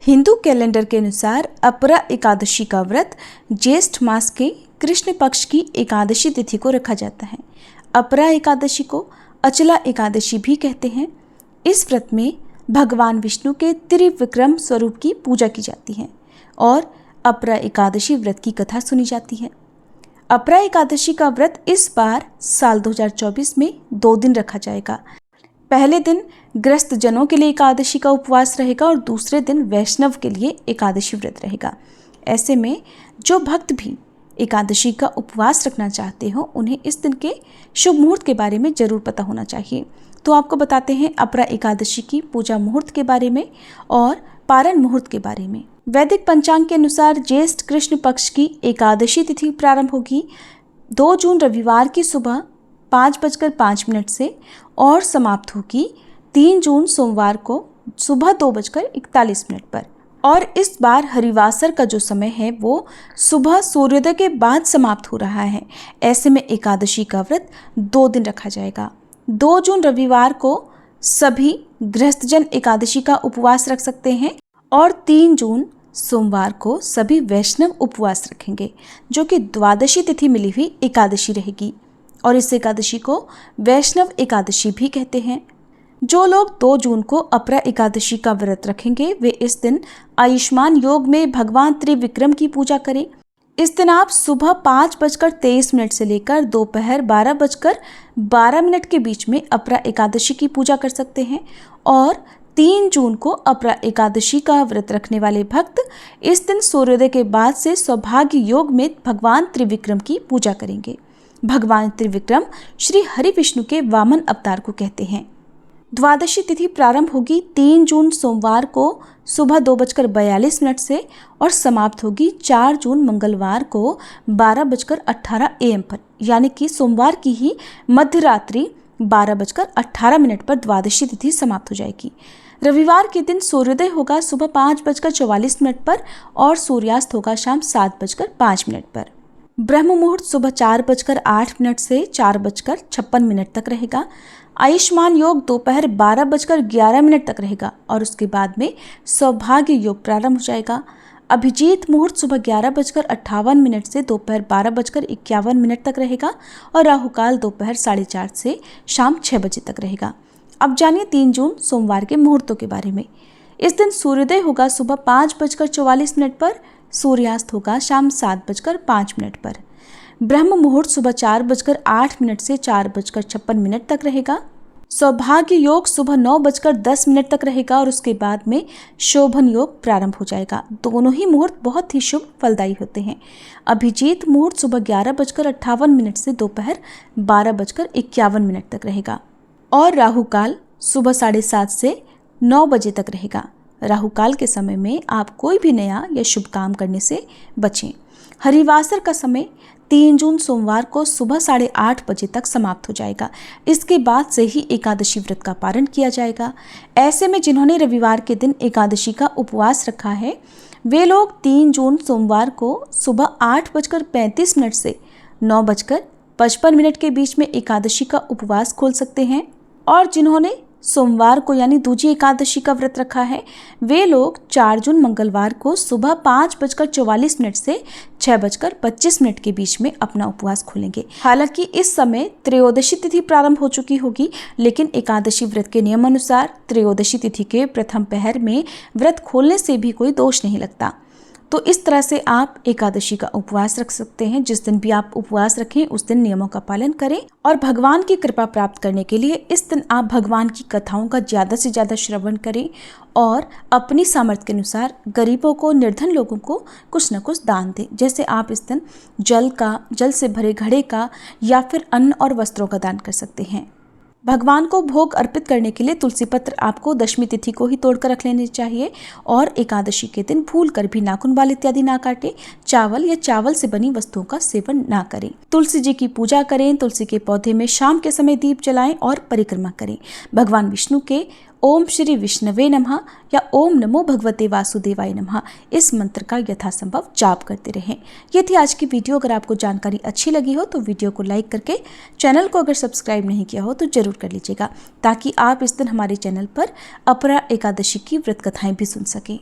Hindu calendar के अनुसार अपरा एकादशी का व्रत ज्येष्ठ मास के कृष्ण पक्ष की एकादशी तिथि को रखा जाता है। अपरा एकादशी को अचला एकादशी भी कहते हैं। इस व्रत में भगवान विष्णु के त्रिविक्रम स्वरूप की पूजा की जाती है और अपरा एकादशी व्रत की कथा सुनी जाती है। अपरा एकादशी का व्रत इस बार साल 2024 में 2 दिन रखा जाएगा। पहले दिन ग्रस्त जनों के लिए एकादशी का उपवास रहेगा और दूसरे दिन वैष्णव के लिए एकादशी व्रत रहेगा। ऐसे में जो भक्त भी एकादशी का उपवास रखना चाहते हो उन्हें इस दिन के शुभ मुहूर्त के बारे में जरूर पता होना चाहिए। तो आपको बताते हैं अपरा एकादशी की पूजा मुहूर्त के बारे में और पारण मुहूर्त के बारे में। वैदिक पंचांग के अनुसार ज्येष्ठ कृष्ण पक्ष की एकादशी तिथि प्रारंभ होगी 2 जून रविवार की सुबह 5:05 से और समाप्त होगी 3 जून सोमवार को सुबह 2:41 पर। और इस बार हरिवासर का जो समय है वो सुबह सूर्योदय के बाद समाप्त हो रहा है। ऐसे में एकादशी का व्रत 2 दिन रखा जाएगा। 2 जून रविवार को सभी गृहस्थजन एकादशी का उपवास रख सकते हैं और 3 जून सोमवार को सभी वैष्णव उपवास रखेंगे, जो कि द्वादशी तिथि मिली हुई एकादशी रहेगी और इस एकादशी को वैष्णव एकादशी भी कहते हैं। जो लोग 2 जून को अपरा एकादशी का व्रत रखेंगे वे इस दिन आयुष्मान योग में भगवान त्रिविक्रम की पूजा करें। इस दिन आप सुबह 5:23 से लेकर दोपहर 12:12 के बीच में अपरा एकादशी की पूजा कर सकते हैं और 3 जून को अपरा एकादशी का व्रत रखने वाले भक्त इस दिन सूर्योदय के बाद से सौभाग्य योग में भगवान त्रिविक्रम की पूजा करेंगे। भगवान त्रिविक्रम श्री हरि विष्णु के वामन अवतार को कहते हैं। द्वादशी तिथि प्रारंभ होगी 3 जून सोमवार को सुबह 2:42 से और समाप्त होगी 4 जून मंगलवार को 12:18 पर, यानी कि सोमवार की ही मध्य रात्रि 12:18 पर द्वादशी तिथि समाप्त हो जाएगी। रविवार के दिन सूर्योदय होगा सुबह 5:44 पर और सूर्यास्त होगा शाम 7:05 पर। ब्रह्म मुहूर्त सुबह 4:08 से 4:56 तक रहेगा। आयुष्मान योग दोपहर 12:11 तक रहेगा और उसके बाद में सौभाग्य योग प्रारंभ हो जाएगा। अभिजीत मुहूर्त सुबह 11:58 से दोपहर 12:51 तक रहेगा और राहुकाल दोपहर 4:30 से शाम 6 बजे तक रहेगा। अब जानिए 3 जून सोमवार के मुहूर्तों के बारे में। इस दिन सूर्योदय होगा सुबह 5:44 पर, सूर्यास्त होगा शाम 7:05 पर। ब्रह्म मुहूर्त सुबह 4:08 से 4:56 तक रहेगा। सौभाग्य योग सुबह 9:10 तक रहेगा और उसके बाद में शोभन योग प्रारंभ हो जाएगा। दोनों ही मुहूर्त बहुत ही शुभ फलदायी होते हैं। अभिजीत मुहूर्त सुबह 11:58 से दोपहर 12:51 तक रहेगा और राहुकाल सुबह 7:30 से 9 बजे तक रहेगा। राहुकाल के समय में आप कोई भी नया या शुभ काम करने से बचें। हरिवासर का समय 3 जून सोमवार को सुबह 8:30 बजे तक समाप्त हो जाएगा। इसके बाद से ही एकादशी व्रत का पारण किया जाएगा। ऐसे में जिन्होंने रविवार के दिन एकादशी का उपवास रखा है वे लोग 3 जून सोमवार को सुबह 8:35 से 9:55 के बीच में एकादशी का उपवास खोल सकते हैं और जिन्होंने सोमवार को यानी दूजी एकादशी का व्रत रखा है वे लोग 4 जून मंगलवार को सुबह 5:44 से 6:25 के बीच में अपना उपवास खोलेंगे। हालांकि इस समय त्रयोदशी तिथि प्रारंभ हो चुकी होगी, लेकिन एकादशी व्रत के नियम अनुसार त्रयोदशी तिथि के प्रथम पहर में व्रत खोलने से भी कोई दोष नहीं लगता। तो इस तरह से आप एकादशी का उपवास रख सकते हैं। जिस दिन भी आप उपवास रखें उस दिन नियमों का पालन करें और भगवान की कृपा प्राप्त करने के लिए इस दिन आप भगवान की कथाओं का ज़्यादा से ज़्यादा श्रवण करें और अपनी सामर्थ्य के अनुसार गरीबों को, निर्धन लोगों को कुछ न कुछ दान दें। जैसे आप इस दिन जल से भरे घड़े का या फिर अन्न और वस्त्रों का दान कर सकते हैं। भगवान को भोग अर्पित करने के लिए तुलसी पत्र आपको दशमी तिथि को ही तोड़कर रख लेने चाहिए और एकादशी के दिन भूल कर भी नाखून बाल इत्यादि ना काटें। चावल या चावल से बनी वस्तुओं का सेवन ना करें। तुलसी जी की पूजा करें। तुलसी के पौधे में शाम के समय दीप जलाएं और परिक्रमा करें। भगवान विष्णु के ओम श्री विष्णवे नमः या ओम नमो भगवते वासुदेवाय नमः इस मंत्र का यथासंभव जाप करते रहें। ये थी आज की वीडियो। अगर आपको जानकारी अच्छी लगी हो तो वीडियो को लाइक करके चैनल को अगर सब्सक्राइब नहीं किया हो तो जरूर कर लीजिएगा, ताकि आप इस दिन हमारे चैनल पर अपरा एकादशी की व्रत कथाएं भी सुन सकें।